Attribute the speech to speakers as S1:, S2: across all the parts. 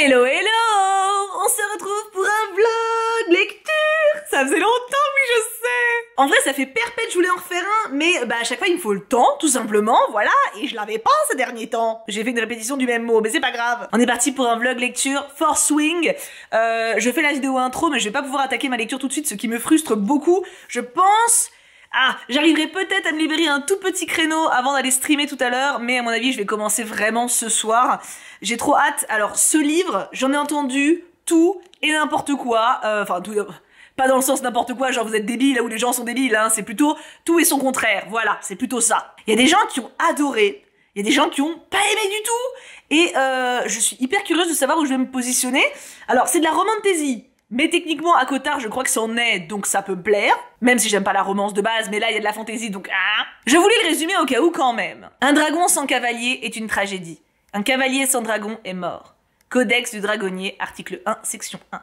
S1: Hello, hello! On se retrouve pour un vlog lecture! Ça faisait longtemps, oui, je sais! En vrai, ça fait perpète, je voulais en refaire un, mais à chaque fois, il me faut le temps, tout simplement, voilà, et je l'avais pas ces derniers temps. J'ai fait une répétition du même mot, mais c'est pas grave. On est parti pour un vlog lecture, Force Swing. Je fais la vidéo intro, mais je vais pas pouvoir attaquer ma lecture tout de suite, ce qui me frustre beaucoup. Je pense... j'arriverai peut-être à me libérer un tout petit créneau avant d'aller streamer tout à l'heure, mais à mon avis, je vais commencer vraiment ce soir. J'ai trop hâte. Alors, ce livre, j'en ai entendu tout et n'importe quoi. Tout, pas dans le sens n'importe quoi, genre vous êtes débiles, là où les gens sont débiles, hein. C'est plutôt tout et son contraire. Voilà, c'est plutôt ça. Il y a des gens qui ont adoré, il y a des gens qui ont pas aimé du tout, et je suis hyper curieuse de savoir où je vais me positionner. Alors, c'est de la romantasy. Mais techniquement, à Cotard, je crois que c'en est, donc ça peut plaire. Même si j'aime pas la romance de base, mais là, il y a de la fantaisie, donc Je voulais le résumer au cas où quand même. Un dragon sans cavalier est une tragédie. Un cavalier sans dragon est mort. Codex du dragonnier, article 1, section 1.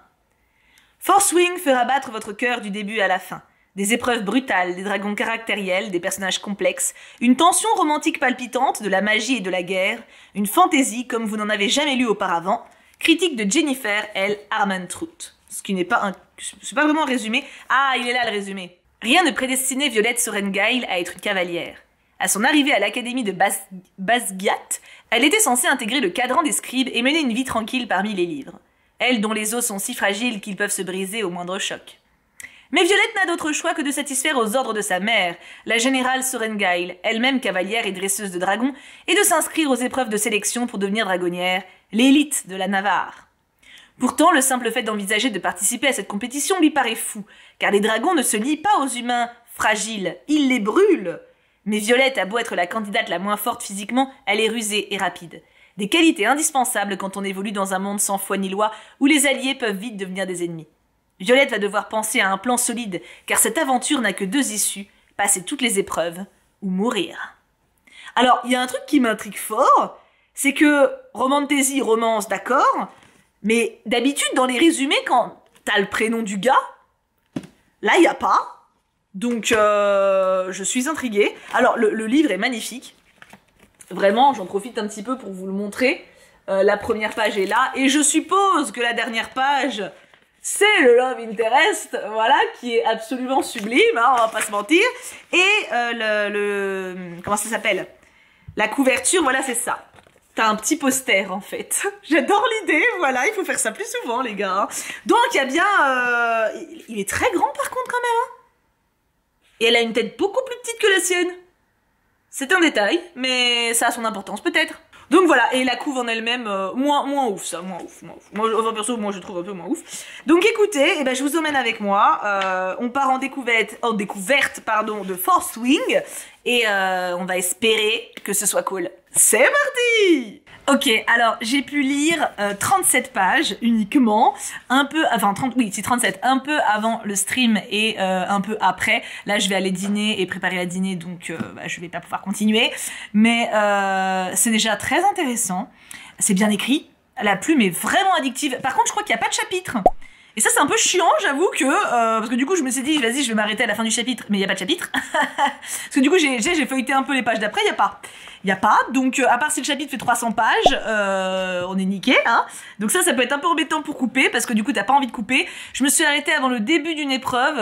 S1: Force Swing fera battre votre cœur du début à la fin. Des épreuves brutales, des dragons caractériels, des personnages complexes, une tension romantique palpitante, de la magie et de la guerre, une fantaisie comme vous n'en avez jamais lu auparavant. Critique de Jennifer L. Armentrout. Ce qui n'est pas c'est pas vraiment un résumé. Ah, il est là le résumé. Rien ne prédestinait Violette Sorrengail à être une cavalière. À son arrivée à l'académie de Basgiat, elle était censée intégrer le cadran des scribes et mener une vie tranquille parmi les livres. Elle dont les os sont si fragiles qu'ils peuvent se briser au moindre choc. Mais Violette n'a d'autre choix que de satisfaire aux ordres de sa mère, la générale Sorrengail, elle-même cavalière et dresseuse de dragons, et de s'inscrire aux épreuves de sélection pour devenir dragonnière, l'élite de la Navarre. Pourtant, le simple fait d'envisager de participer à cette compétition lui paraît fou, car les dragons ne se lient pas aux humains fragiles, ils les brûlent. Mais Violette a beau être la candidate la moins forte physiquement, elle est rusée et rapide. Des qualités indispensables quand on évolue dans un monde sans foi ni loi, où les alliés peuvent vite devenir des ennemis. Violette va devoir penser à un plan solide, car cette aventure n'a que deux issues, passer toutes les épreuves, ou mourir. Alors, il y a un truc qui m'intrigue fort, c'est que romantasy, romance, d'accord, mais d'habitude, dans les résumés, quand t'as le prénom du gars, là, il n'y a pas. Donc, je suis intriguée. Alors, le livre est magnifique. Vraiment, j'en profite un petit peu pour vous le montrer. La première page est là. Et je suppose que la dernière page, c'est le Love Interest, voilà, qui est absolument sublime, hein, on va pas se mentir. Et comment ça s'appelle? La couverture, voilà, c'est ça. T'as un petit poster, en fait. J'adore l'idée, voilà, il faut faire ça plus souvent, les gars. Donc, il y a bien... il est très grand, par contre, quand même. Hein. Et elle a une tête beaucoup plus petite que la sienne. C'est un détail, mais ça a son importance, peut-être. Donc voilà, et la couve en elle-même, moins ouf, ça, moins ouf. Moi, perso, moi, je trouve un peu moins ouf. Donc écoutez, je vous emmène avec moi. On part en découverte, de Force Swing. Et on va espérer que ce soit cool. C'est parti! Ok, alors j'ai pu lire 37 pages uniquement, un peu, enfin 37, un peu avant le stream et un peu après. Là je vais aller dîner et préparer la dîner, donc je vais pas pouvoir continuer. Mais c'est déjà très intéressant, c'est bien écrit, la plume est vraiment addictive. Par contre je crois qu'il n'y a pas de chapitre. Et ça c'est un peu chiant, j'avoue que, parce que du coup je me suis dit, vas-y je vais m'arrêter à la fin du chapitre, mais il n'y a pas de chapitre. Parce que du coup j'ai feuilleté un peu les pages d'après, il n'y a pas, donc à part si le chapitre fait 300 pages, on est niqué, hein. Donc ça peut être un peu embêtant pour couper, parce que du coup t'as pas envie de couper. Je me suis arrêtée avant le début d'une épreuve,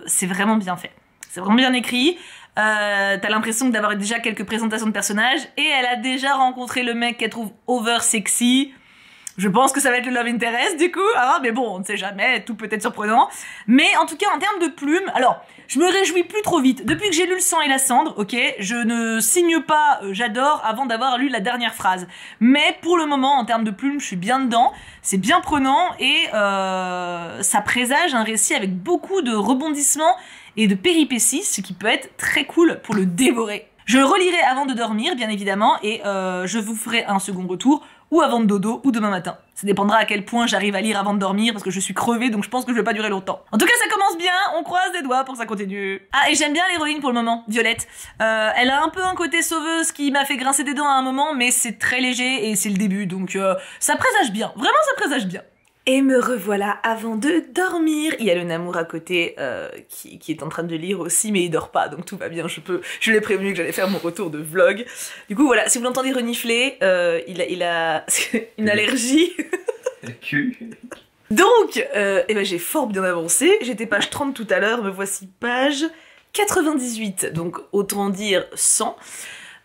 S1: c'est vraiment bien fait. C'est vraiment bien écrit. T'as l'impression d'avoir déjà quelques présentations de personnages, et elle a déjà rencontré le mec qu'elle trouve over sexy. Je pense que ça va être le Love Interest du coup, hein, mais bon, on ne sait jamais, tout peut être surprenant. Mais en tout cas, en termes de plumes, alors, je me réjouis plus trop vite. Depuis que j'ai lu Le sang et la cendre, ok, je ne signe pas j'adore avant d'avoir lu la dernière phrase. Mais pour le moment, en termes de plumes, je suis bien dedans, c'est bien prenant et ça présage un récit avec beaucoup de rebondissements et de péripéties, ce qui peut être très cool pour le dévorer. Je le relirai avant de dormir, bien évidemment, et je vous ferai un second retour, ou avant de dodo, ou demain matin. Ça dépendra à quel point j'arrive à lire avant de dormir, parce que je suis crevée, donc je pense que je vais pas durer longtemps. En tout cas, ça commence bien, on croise les doigts pour que ça continue. Ah, et j'aime bien l'héroïne pour le moment, Violette. Elle a un peu un côté sauveuse qui m'a fait grincer des dents à un moment, mais c'est très léger, et c'est le début, donc ça présage bien. Vraiment, ça présage bien. Et me revoilà avant de dormir. Il y a le Namour à côté qui est en train de lire aussi, mais il dort pas, donc tout va bien. Je l'ai prévenu que j'allais faire mon retour de vlog. Du coup, voilà, si vous l'entendez renifler, il a une allergie. Donc, eh ben, j'ai fort bien avancé. J'étais page 30 tout à l'heure, me voici page 98. Donc, autant dire 100.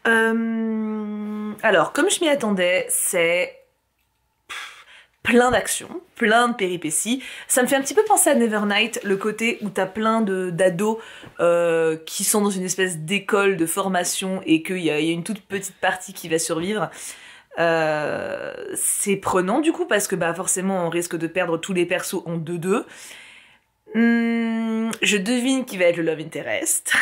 S1: Alors, comme je m'y attendais, c'est plein d'actions, plein de péripéties. Ça me fait un petit peu penser à Nevernight, le côté où t'as plein d'ados qui sont dans une espèce d'école de formation et qu'il y a une toute petite partie qui va survivre. C'est prenant du coup parce que bah forcément on risque de perdre tous les persos en 2-2. Je devine qui va être le Love Interest.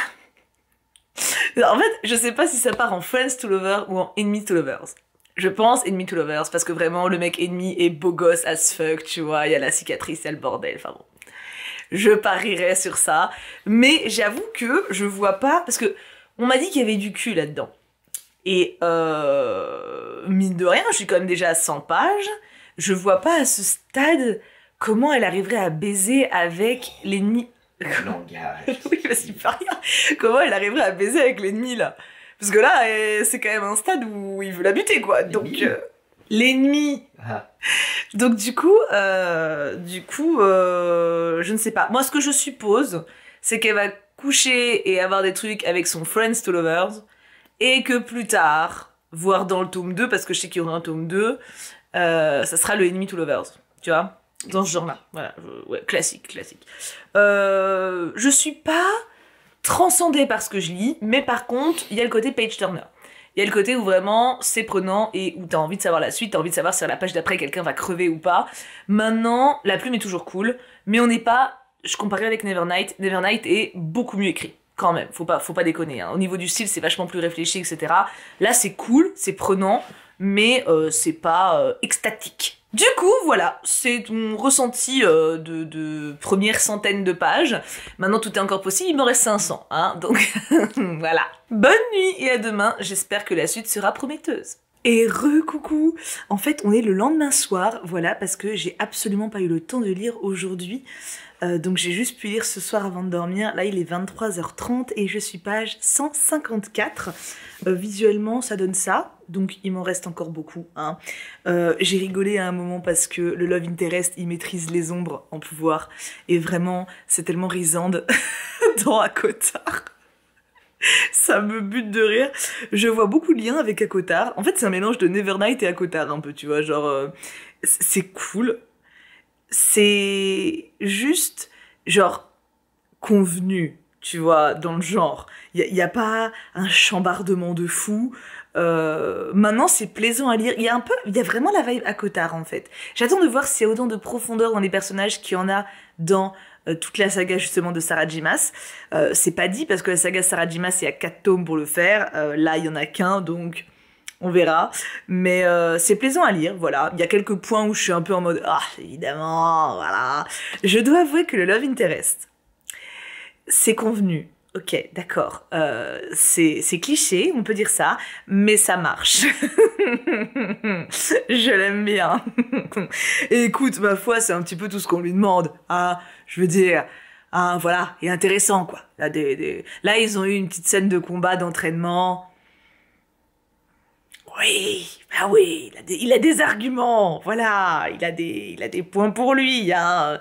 S1: En fait, je sais pas si ça part en Friends to Lovers ou en Enemies to Lovers. Je pense Enemy to Lovers, parce que vraiment, le mec ennemi est beau gosse as fuck, tu vois, il y a la cicatrice, il y a le bordel, enfin bon. Je parierais sur ça, mais j'avoue que je vois pas, parce que on m'a dit qu'il y avait du cul là-dedans. Et mine de rien, je suis quand même déjà à 100 pages, je vois pas à ce stade comment elle arriverait à baiser avec l'ennemi.
S2: Langage.
S1: Oui, vas-y, pas rien. Comment elle arriverait à baiser avec l'ennemi, là? Parce que là, c'est quand même un stade où il veut la buter, quoi. Donc, l'ennemi.
S2: Ah.
S1: Donc, du coup, je ne sais pas. Moi, ce que je suppose, c'est qu'elle va coucher et avoir des trucs avec son Friends to Lovers, et que plus tard, voire dans le tome 2, parce que je sais qu'il y aura un tome 2, ça sera le Enemy to Lovers, tu vois? Dans ce genre-là. Voilà. Ouais, classique. Je suis pas transcendée par ce que je lis, mais par contre, il y a le côté page turner. Il y a le côté où vraiment c'est prenant et où t'as envie de savoir la suite, t'as envie de savoir si à la page d'après quelqu'un va crever ou pas. Maintenant, la plume est toujours cool, mais on n'est pas... Je comparais avec Nevernight, Nevernight est beaucoup mieux écrit. Quand même, faut pas déconner. Hein. Au niveau du style, c'est vachement plus réfléchi, etc. Là, c'est cool, c'est prenant, mais c'est pas extatique. Du coup, voilà, c'est mon ressenti de première centaine de pages. Maintenant, tout est encore possible, il me reste 500, hein, donc voilà. Bonne nuit et à demain, j'espère que la suite sera prometteuse. Et coucou. En fait, on est le lendemain soir, voilà, parce que j'ai absolument pas eu le temps de lire aujourd'hui. Donc j'ai juste pu lire ce soir avant de dormir. Là, il est 23h30 et je suis page 154. Visuellement, ça donne ça. Donc il m'en reste encore beaucoup. Hein. J'ai rigolé à un moment parce que le Love Interest, il maîtrise les ombres en pouvoir. Et vraiment, c'est tellement risande dans ACOTAR. Ça me bute de rire. Je vois beaucoup de liens avec ACOTAR. En fait, c'est un mélange de Nevernight et ACOTAR un peu, tu vois. Genre, c'est cool. C'est juste, genre, convenu, tu vois, dans le genre. Y a pas un chambardement de fou. Maintenant, c'est plaisant à lire. Il y a vraiment la vibe ACOTAR, en fait. J'attends de voir s'il y a autant de profondeur dans les personnages qu'il y en a dans toute la saga, justement, de Sarah J. Maas. C'est pas dit, parce que la saga Sarah J. Maas, il y a 4 tomes pour le faire. Là, il y en a qu'un, donc... On verra, mais c'est plaisant à lire, voilà. Il y a quelques points où je suis un peu en mode « Ah, évidemment, voilà ». Je dois avouer que le Love Interest, c'est convenu. Ok, d'accord. C'est cliché, on peut dire ça, mais ça marche. Je l'aime bien. Et écoute, ma foi, c'est un petit peu tout ce qu'on lui demande. Ah, je veux dire... Ah, voilà, il est intéressant, quoi. Là, ils ont eu une petite scène de combat, d'entraînement... Oui, bah oui, il a des arguments, voilà, il a des points pour lui. Il y a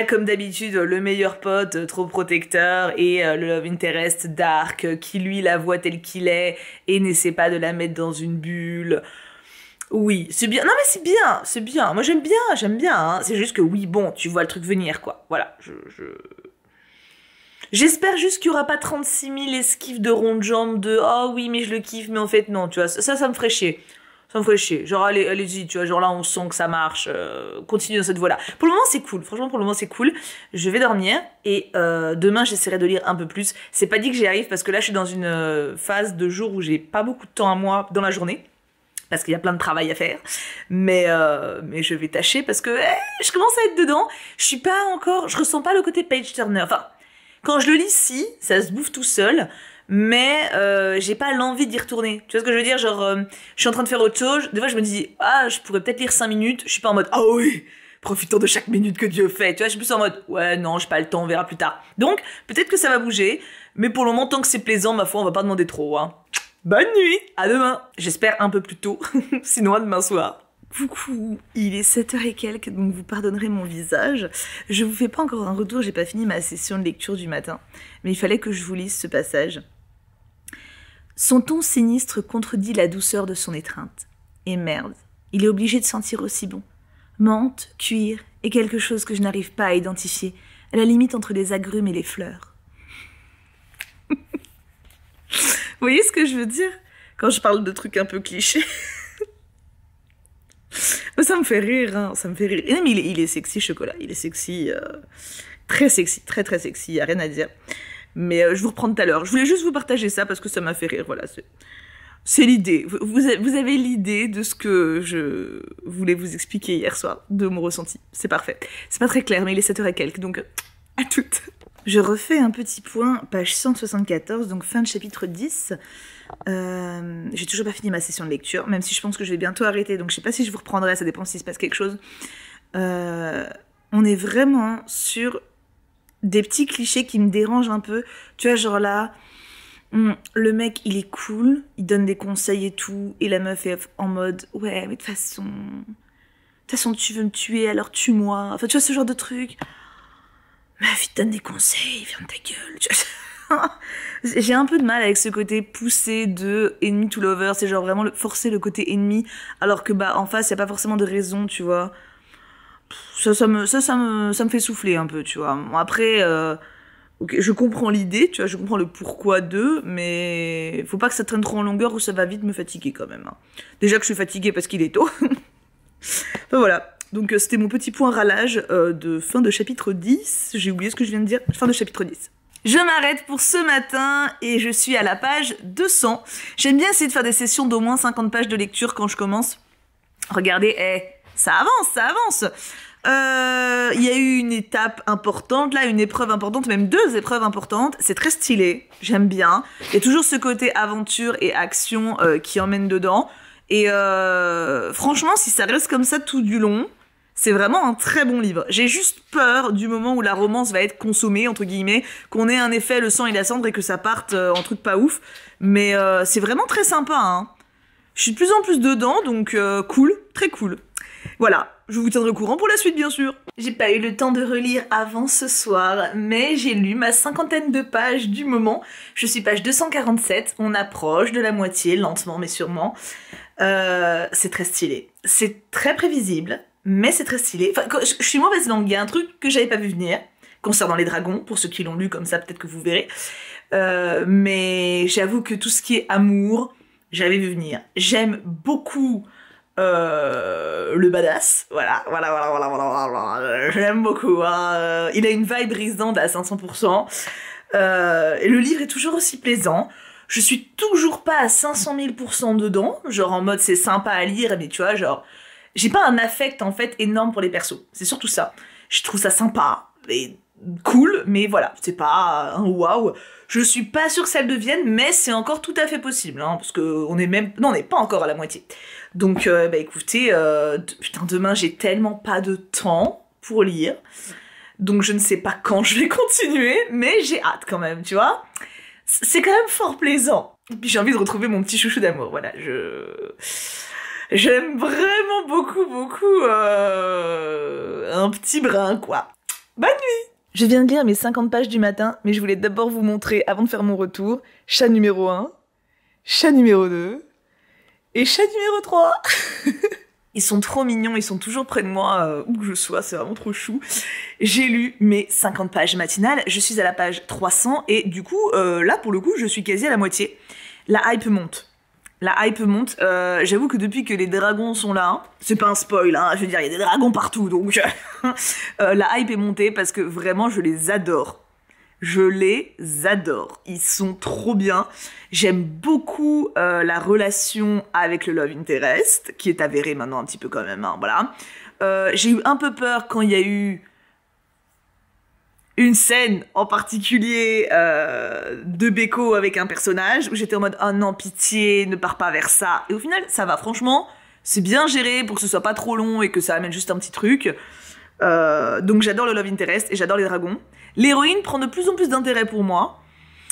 S1: comme d'habitude le meilleur pote trop protecteur et le love interest dark qui lui la voit tel qu'il est et n'essaie pas de la mettre dans une bulle. Oui, c'est bien. Non mais c'est bien. Moi j'aime bien. Hein. C'est juste que oui, bon, tu vois le truc venir quoi. Voilà, J'espère juste qu'il n'y aura pas 36 000 esquives de ronde de jambes de « Oh oui, mais je le kiffe, mais en fait, non. » Tu vois, ça me ferait chier. Ça me ferait chier. Genre, allez-y, tu vois, genre là, on sent que ça marche. Continue dans cette voie-là. Pour le moment, c'est cool. Franchement, pour le moment, c'est cool. Je vais dormir et demain, j'essaierai de lire un peu plus. C'est pas dit que j'y arrive parce que là, je suis dans une phase de jour où j'ai pas beaucoup de temps à moi dans la journée. Parce qu'il y a plein de travail à faire. Mais je vais tâcher parce que je commence à être dedans. Je ressens pas le côté page turner. Enfin... Quand je le lis, si, ça se bouffe tout seul, mais j'ai pas l'envie d'y retourner. Tu vois ce que je veux dire? Genre, je suis en train de faire autre chose, des fois je me dis, ah, je pourrais peut-être lire 5 minutes, je suis pas en mode, ah oui, profitant de chaque minute que Dieu fait. Tu vois, je suis plus en mode, ouais, non, j'ai pas le temps, on verra plus tard. Donc, peut-être que ça va bouger, mais pour le moment, tant que c'est plaisant, ma foi, on va pas demander trop, hein. Bonne nuit, à demain. J'espère un peu plus tôt, sinon à demain soir. Coucou, il est 7h et quelques, donc vous pardonnerez mon visage. Je vous fais pas encore un retour, j'ai pas fini ma session de lecture du matin, mais il fallait que je vous lise ce passage. Son ton sinistre contredit la douceur de son étreinte. Et merde, il est obligé de sentir aussi bon. Menthe, cuir et quelque chose que je n'arrive pas à identifier, à la limite entre les agrumes et les fleurs. Vous voyez ce que je veux dire quand je parle de trucs un peu clichés? Ça me fait rire, hein, ça me fait rire. Et même il est sexy, Chocolat. Il est sexy, très sexy, très très sexy, y a rien à dire. Mais je vous reprends tout à l'heure. Je voulais juste vous partager ça parce que ça m'a fait rire, voilà. C'est l'idée. Vous avez l'idée de ce que je voulais vous expliquer hier soir, de mon ressenti. C'est parfait. C'est pas très clair, mais il est 7h et quelques, donc à toutes. Je refais un petit point, page 174, donc fin de chapitre 10. J'ai toujours pas fini ma session de lecture, même si je pense que je vais bientôt arrêter, donc je sais pas si je vous reprendrai, ça dépend s'il se passe quelque chose. On est vraiment sur des petits clichés qui me dérangent un peu. Tu vois, genre là, le mec, il est cool, il donne des conseils et tout, et la meuf est en mode, ouais, mais de toute façon, tu veux me tuer, alors tue-moi. Enfin, tu vois, ce genre de truc. Meuf, il te donne des conseils, ferme ta gueule. J'ai un peu de mal avec ce côté poussé de enemy to lover, c'est genre vraiment forcer le côté ennemi, alors que bah en face, y a pas forcément de raison, tu vois. Ça me fait souffler un peu, tu vois. Bon, après, okay, je comprends l'idée, tu vois, je comprends le pourquoi d'eux, mais faut pas que ça traîne trop en longueur ou ça va vite me fatiguer quand même. Hein. Déjà que je suis fatiguée parce qu'il est tôt. Enfin voilà. Donc c'était mon petit point râlage de fin de chapitre 10. J'ai oublié ce que je viens de dire. Fin de chapitre 10. Je m'arrête pour ce matin et je suis à la page 200. J'aime bien essayer de faire des sessions d'au moins 50 pages de lecture quand je commence. Regardez, ça avance, ça avance. Il y a eu une étape importante, là, une épreuve importante, même 2 épreuves importantes. C'est très stylé, j'aime bien. Il y a toujours ce côté aventure et action qui emmène dedans. Et franchement, si ça reste comme ça tout du long, c'est vraiment un très bon livre. J'ai juste peur du moment où la romance va être consommée, entre guillemets, qu'on ait un effet le sang et la cendre et que ça parte en truc pas ouf. Mais c'est vraiment très sympa, hein. Je suis de plus en plus dedans, donc cool, très cool. Voilà, je vous tiendrai au courant pour la suite, bien sûr. J'ai pas eu le temps de relire avant ce soir, mais j'ai lu ma 50aine de pages du moment. Je suis page 247, on approche de la moitié, lentement mais sûrement. C'est très stylé. C'est très prévisible, mais c'est très stylé. Enfin, je suis mauvaise langue, il y a un truc que j'avais pas vu venir, concernant les dragons, pour ceux qui l'ont lu comme ça, peut-être que vous verrez. Mais j'avoue que tout ce qui est amour, j'avais vu venir. J'aime beaucoup le badass, voilà, j'aime beaucoup, hein. Il a une vibe brisante à 500%, et le livre est toujours aussi plaisant. Je suis toujours pas à 500 000% dedans, genre en mode c'est sympa à lire, mais tu vois, genre, j'ai pas un affect en fait énorme pour les persos, c'est surtout ça. Je trouve ça sympa, et cool, mais voilà, c'est pas un waouh. Je suis pas sûre que ça le devienne, mais c'est encore tout à fait possible, hein, parce que on est même... Non, on n'est pas encore à la moitié. Donc, bah écoutez, putain, demain, j'ai tellement pas de temps pour lire, donc je ne sais pas quand je vais continuer, mais j'ai hâte quand même, tu vois. C'est quand même fort plaisant. Et puis j'ai envie de retrouver mon petit chouchou d'amour, voilà, j'aime vraiment beaucoup, un petit brin, quoi. Bonne nuit! Je viens de lire mes 50 pages du matin, mais je voulais d'abord vous montrer, avant de faire mon retour, chat numéro 1, chat numéro 2, et chat numéro 3. Ils sont trop mignons, ils sont toujours près de moi, où que je sois, c'est vraiment trop chou. J'ai lu mes 50 pages matinales, je suis à la page 300, et du coup, là, pour le coup, je suis quasi à la moitié. La hype monte. La hype monte, j'avoue que depuis que les dragons sont là, hein, c'est pas un spoil, hein, je veux dire, il y a des dragons partout, donc la hype est montée parce que vraiment, je les adore. Je les adore, ils sont trop bien. J'aime beaucoup la relation avec le love interest, qui est avérée maintenant un petit peu quand même, hein, voilà. J'ai eu un peu peur quand il y a eu une scène en particulier de Beko avec un personnage où j'étais en mode « Oh non, pitié, ne pars pas vers ça ». Et au final, ça va, franchement, C'est bien géré pour que ce soit pas trop long et que ça amène juste un petit truc. Donc j'adore le love interest et j'adore les dragons. L'héroïne prend de plus en plus d'intérêt pour moi.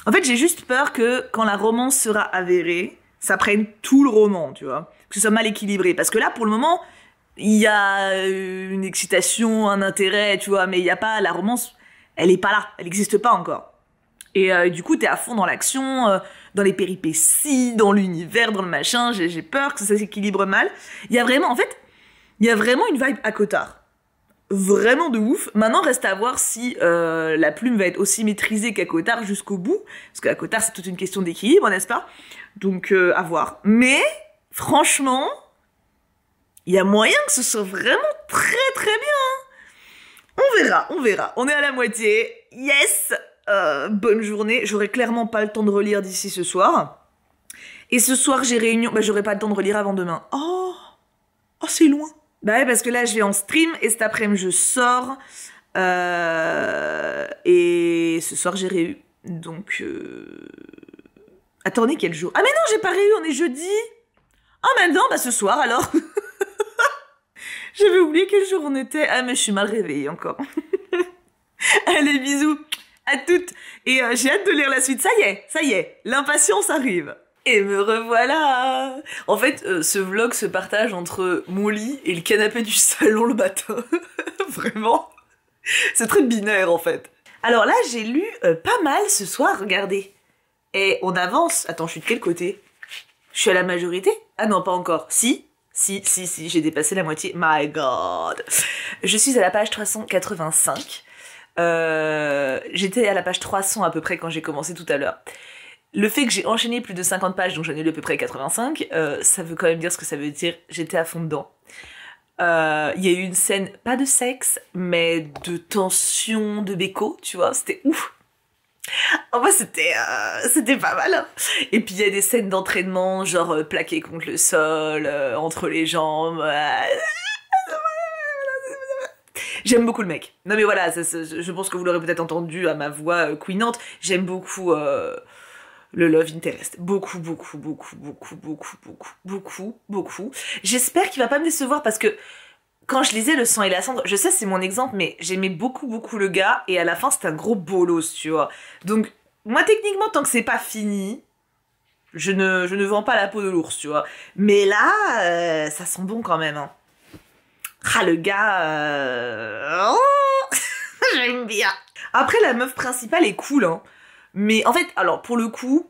S1: En fait, j'ai juste peur que quand la romance sera avérée, ça prenne tout le roman, tu vois. Que ce soit mal équilibré. Parce que là, pour le moment, il y a une excitation, un intérêt, tu vois, mais il y a pas... La romance, elle est pas là. Elle n'existe pas encore. Et du coup, t'es à fond dans l'action, dans les péripéties, dans l'univers, dans le machin. J'ai peur que ça s'équilibre mal. Il y a vraiment... En fait, il y a vraiment une vibe à Cotard. Vraiment de ouf. Maintenant, reste à voir si la plume va être aussi maîtrisée qu'à Cotard jusqu'au bout. Parce qu'à Cotard, c'est toute une question d'équilibre, n'est-ce pas? Donc, à voir. Mais, franchement, il y a moyen que ce soit vraiment très très bien. On verra. On est à la moitié. Yes! Bonne journée. J'aurai clairement pas le temps de relire d'ici ce soir. Et ce soir, j'ai réunion. Bah, j'aurai pas le temps de relire avant demain. Oh, c'est loin. Bah ouais, parce que là, je vais en stream et cet après-midi, je sors. Et ce soir, j'ai réu. Donc, attendez, quel jour? Ah mais non, j'ai pas réu, on est jeudi. Ah maintenant, bah ce soir alors. J'avais oublié quel jour on était. Ah mais je suis mal réveillée encore. Allez, bisous à toutes. Et j'ai hâte de lire la suite. Ça y est, l'impatience arrive. Et me revoilà. En fait, ce vlog se partage entre mon lit et le canapé du salon le matin. Vraiment. C'est très binaire, en fait. Alors là, j'ai lu pas mal ce soir, regardez. Et on avance. Attends, je suis de quel côté? Je suis à la majorité? Ah non, pas encore. Si, j'ai dépassé la moitié. My God. Je suis à la page 385. J'étais à la page 300 à peu près quand j'ai commencé tout à l'heure. Le fait que j'ai enchaîné plus de 50 pages, donc j'en ai lu à peu près 85, ça veut quand même dire ce que ça veut dire. J'étais à fond dedans. Il y a eu une scène, pas de sexe, mais de tension, de béco, tu vois, c'était ouf. En vrai, c'était pas mal. Hein. Et puis il y a des scènes d'entraînement, genre plaqué contre le sol, entre les jambes. J'aime beaucoup le mec. Non mais voilà, je pense que vous l'aurez peut-être entendu à ma voix couinante. J'aime beaucoup... le love interest. Beaucoup. J'espère qu'il va pas me décevoir parce que quand je lisais Le sang et la cendre, je sais c'est mon exemple, mais j'aimais beaucoup le gars et à la fin c'était un gros bolos, tu vois. Donc, moi techniquement, tant que c'est pas fini, je ne vends pas la peau de l'ours, tu vois. Mais là, ça sent bon quand même, hein. Ah, le gars... Oh j'aime bien. Après, la meuf principale est cool, hein. Mais en fait, alors pour le coup,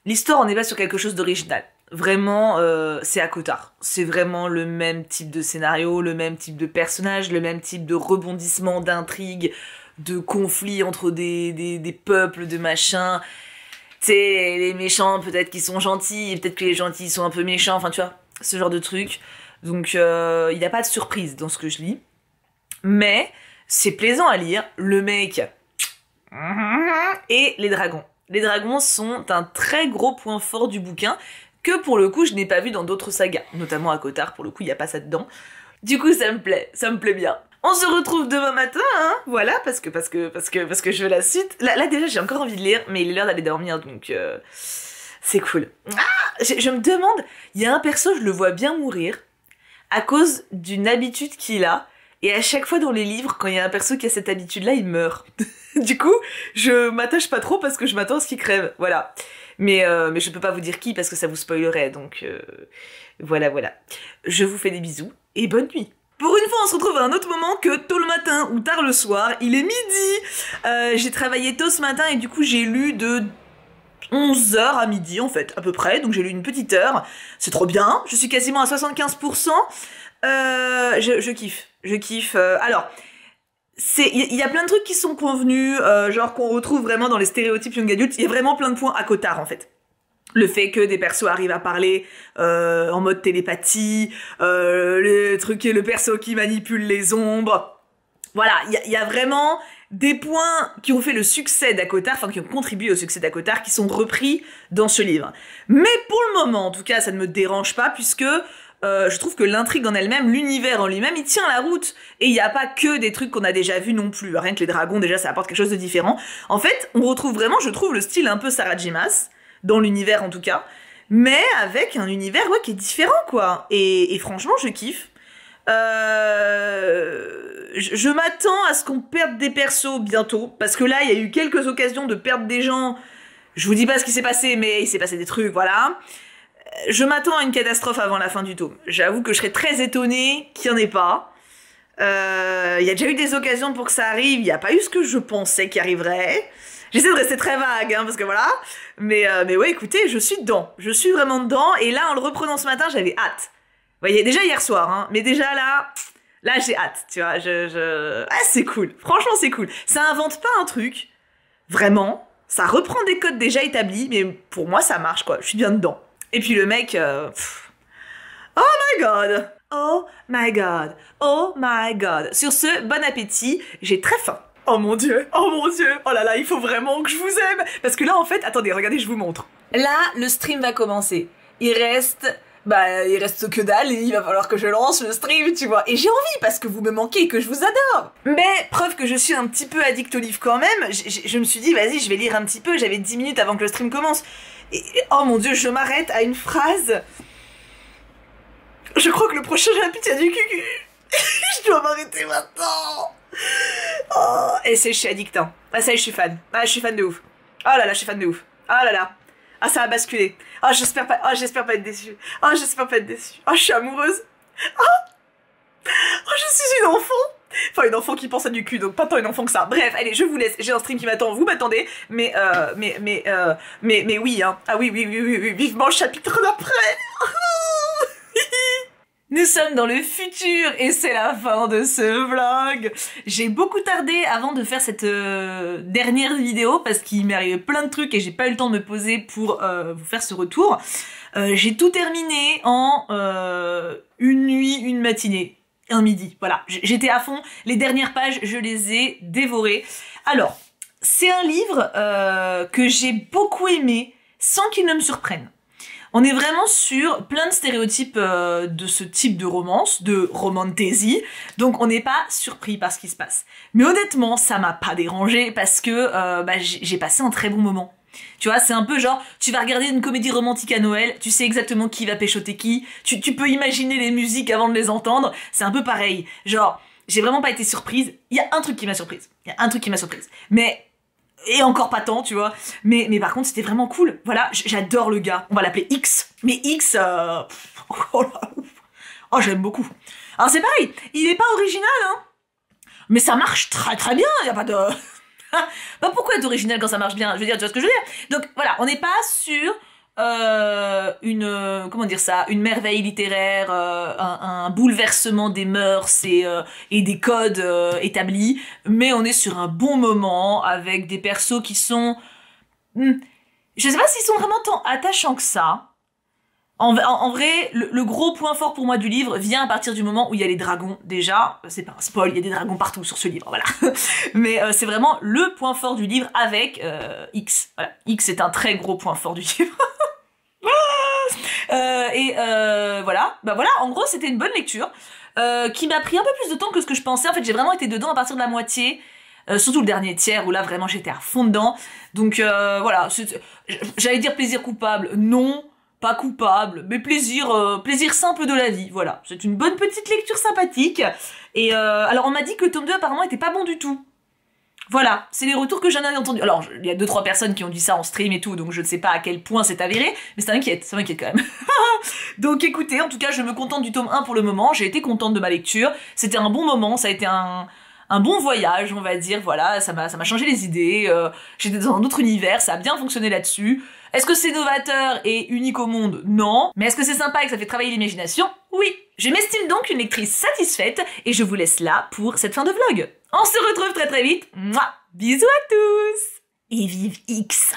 S1: l'histoire on est pas sur quelque chose d'original. Vraiment, c'est à Cotard. C'est vraiment le même type de scénario, le même type de personnage, le même type de rebondissement, d'intrigue, de conflits entre des peuples, de machins. Tu sais, les méchants peut-être qu'ils sont gentils, et peut-être que les gentils sont un peu méchants, enfin tu vois, ce genre de truc. Donc il n'y a pas de surprise dans ce que je lis. Mais c'est plaisant à lire. Le mec... Et les dragons. Les dragons sont un très gros point fort du bouquin que pour le coup je n'ai pas vu dans d'autres sagas, notamment à Cotard, pour le coup il n'y a pas ça dedans. Du coup ça me plaît bien. On se retrouve demain matin, hein, voilà, parce que je veux la suite. Là déjà j'ai encore envie de lire, mais il est l'heure d'aller dormir, donc c'est cool. Ah, je me demande, il y a un perso, je le vois bien mourir, à cause d'une habitude qu'il a, et à chaque fois dans les livres, quand il y a un perso qui a cette habitude-là, il meurt. Du coup, je m'attache pas trop parce que je m'attends à ce qu'il crève, voilà. Mais je peux pas vous dire qui parce que ça vous spoilerait, donc voilà. Je vous fais des bisous et bonne nuit. Pour une fois, on se retrouve à un autre moment que tôt le matin ou tard le soir. Il est midi. J'ai travaillé tôt ce matin et du coup, j'ai lu de 11h à midi en fait, à peu près. Donc j'ai lu une petite heure. C'est trop bien. Je suis quasiment à 75%. Je kiffe. Alors, il y a plein de trucs qui sont convenus, genre qu'on retrouve vraiment dans les stéréotypes young adultes. Il y a vraiment plein de points à Cotard en fait. Le fait que des persos arrivent à parler en mode télépathie, le perso qui manipule les ombres. Voilà, il y a vraiment des points qui ont fait le succès d'Acotard, enfin qui ont contribué au succès d'Acotard, qui sont repris dans ce livre. Mais pour le moment, en tout cas, ça ne me dérange pas puisque je trouve que l'intrigue en elle-même, l'univers en lui-même, il tient la route. Et il n'y a pas que des trucs qu'on a déjà vus non plus. Rien que les dragons, déjà, ça apporte quelque chose de différent. En fait, on retrouve vraiment, je trouve, le style un peu Sarah J. Maas, dans l'univers en tout cas. mais avec un univers ouais, qui est différent, quoi. Et franchement, je kiffe. Je m'attends à ce qu'on perde des persos bientôt, parce que là, il y a eu quelques occasions de perdre des gens. Je vous dis pas ce qui s'est passé, mais il s'est passé des trucs, voilà. Je m'attends à une catastrophe avant la fin du tome. J'avoue que je serais très étonnée qu'il n'y en ait pas. Il y a déjà eu des occasions pour que ça arrive, il n'y a pas eu ce que je pensais qu'il arriverait. J'essaie de rester très vague, hein, parce que voilà. Mais ouais, écoutez, je suis dedans. Je suis vraiment dedans, et là, en le reprenant ce matin, j'avais hâte. Vous voyez, déjà hier soir, hein, mais déjà là j'ai hâte, tu vois, ah, c'est cool, franchement c'est cool. Ça invente pas un truc, vraiment, ça reprend des codes déjà établis, mais pour moi ça marche, quoi, je suis bien dedans. Et puis le mec, oh my god, oh my god, oh my god. Sur ce, bon appétit, j'ai très faim. Oh mon dieu, oh là là, il faut vraiment que je vous aime. Parce que là en fait, attendez, regardez, je vous montre. Là, le stream va commencer, il reste que dalle et il va falloir que je lance le stream, tu vois. Et j'ai envie parce que vous me manquez et que je vous adore. Mais preuve que je suis un petit peu addict au livre quand même, je me suis dit, vas-y, je vais lire un petit peu. J'avais 10 minutes avant que le stream commence. Et oh mon dieu, je m'arrête à une phrase. Je crois que le prochain chapitre, il y a du cucu. Je dois m'arrêter maintenant. Oh, et je suis addict, hein. Ah ça y est, je suis fan. Ah, je suis fan de ouf. Oh là là, je suis fan de ouf. Oh là là. Ah, ça a basculé. Oh, j'espère pas être déçue. Oh, j'espère pas être déçue. Oh, je suis amoureuse. Oh, je suis une enfant. Enfin, une enfant qui pense à du cul, donc pas tant une enfant que ça. Bref, allez, je vous laisse. J'ai un stream qui m'attend. Vous m'attendez. Mais oui, hein. Ah oui, vivement le chapitre d'après. Nous sommes dans le futur et c'est la fin de ce vlog. J'ai beaucoup tardé avant de faire cette dernière vidéo parce qu'il m'est arrivé plein de trucs et j'ai pas eu le temps de me poser pour vous faire ce retour. J'ai tout terminé en une nuit, une matinée, un midi. Voilà, j'étais à fond. Les dernières pages, je les ai dévorées. Alors, c'est un livre que j'ai beaucoup aimé sans qu'il ne me surprenne. On est vraiment sur plein de stéréotypes de ce type de romance, de romantasy, donc on n'est pas surpris par ce qui se passe. Mais honnêtement, ça m'a pas dérangé parce que j'ai passé un très bon moment. Tu vois, c'est un peu genre, tu vas regarder une comédie romantique à Noël, tu sais exactement qui va péchoter qui, tu peux imaginer les musiques avant de les entendre, c'est un peu pareil. Genre, j'ai vraiment pas été surprise, il y a un truc qui m'a surprise, mais... Et encore pas tant, tu vois. Mais par contre, c'était vraiment cool. Voilà, j'adore le gars. On va l'appeler X. Mais X, oh là, oh, j'aime beaucoup. Alors c'est pareil, il est pas original, hein. Mais ça marche très très bien, y a pas de... Bah pourquoi être original quand ça marche bien? Je veux dire, tu vois ce que je veux dire? Donc voilà, on n'est pas sur... comment dire ça, une merveille littéraire, un bouleversement des mœurs et des codes établis, mais on est sur un bon moment avec des persos qui sont, je sais pas s'ils sont vraiment tant attachants que ça. En vrai, le gros point fort pour moi du livre vient à partir du moment où il y a les dragons. Déjà, c'est pas un spoil, il y a des dragons partout sur ce livre, voilà. Mais c'est vraiment le point fort du livre avec X. Voilà, X est un très gros point fort du livre. Voilà, bah voilà, en gros c'était une bonne lecture qui m'a pris un peu plus de temps que ce que je pensais. En fait, j'ai vraiment été dedans à partir de la moitié, surtout le dernier tiers où là vraiment j'étais à fond dedans. Donc voilà, j'allais dire plaisir coupable, non, pas coupable, mais plaisir simple de la vie. Voilà, c'est une bonne petite lecture sympathique. Et alors on m'a dit que le tome 2 apparemment était pas bon du tout. Voilà, c'est les retours que j'en ai entendus. Alors, il y a 2-3 personnes qui ont dit ça en stream et tout, donc je ne sais pas à quel point c'est avéré, mais ça m'inquiète quand même. Donc écoutez, en tout cas, je me contente du tome 1 pour le moment, j'ai été contente de ma lecture, c'était un bon moment, ça a été un bon voyage, on va dire, voilà, ça m'a changé les idées, j'étais dans un autre univers, ça a bien fonctionné là-dessus. Est-ce que c'est novateur et unique au monde? Non. Mais est-ce que c'est sympa et que ça fait travailler l'imagination? Oui. Je m'estime donc une lectrice satisfaite et je vous laisse là pour cette fin de vlog. On se retrouve très très vite. Mouah. Bisous à tous. Et vive X.